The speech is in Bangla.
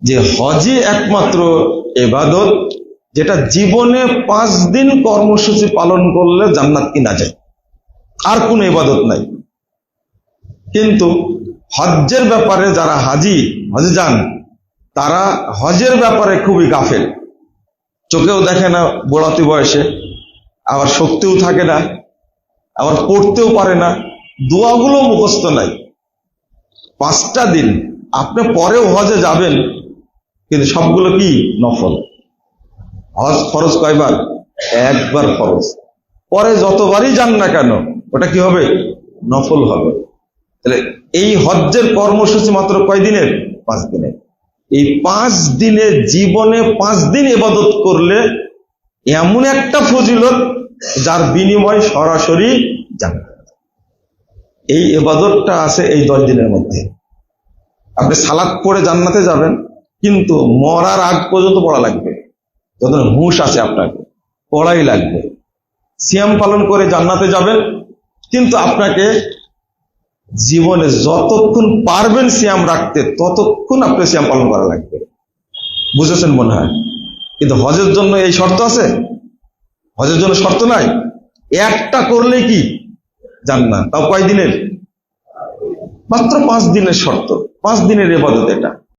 যে হজই একমাত্র ইবাদত যেটা জীবনে 5 দিন কর্মসূচি পালন করলে জান্নাত কিনা যায়, আর কোনো ইবাদত নাই। কিন্তু হজ্জের ব্যাপারে যারা হজে যান তারা হজের ব্যাপারে খুবই গাফেল, চোখেও দেখে না বুড়াতি বয়সে, আবার শক্তিও থাকে না, আবার পড়তেও পারে না, দোয়াগুলো মুখস্থ নাই। 5টা দিন আপনি পরেও হজে যাবেন, কিন্তু সবগুলো কি নফল। হজ ফরজ কয়বার? একবার ফরজ, পরে যতবারই যান না কেন ওটা কি হবে? নফল হবে। তাহলে এই হজ্জের কর্মসূচি মাত্র কয় দিনের? 5 দিনের। এই 5 দিনে জীবনে 5 দিন ইবাদত করলে এমন একটা ফজিলত যার বিনিময় সরাসরি জান্নাত। এই ইবাদতটা আছে এই 10 দিনের মধ্যে। আপনি সালাত পড়ে জান্নাতে যাবেন, কিন্তু মরার আগ পর্যন্ত পড়া লাগবে। যতদিন হুঁশ আছে আপনাকে পড়াই লাগবে। সিয়াম পালন করে জান্নাতে যাবেন, কিন্তু আপনাকে জীবনে যতক্ষণ পারবেন সিয়াম রাখতে ততক্ষণ আপনি সিয়াম পালন করা লাগবে। বুঝেছেন মনে হয়? কিন্তু হজের জন্য এই শর্ত আছে? হজের জন্য শর্ত নাই, একটা করলেই কি জান্নাত। তাও কয় দিনের? মাত্র 5 দিনের শর্ত, 5 দিনের ইবাদত এটা।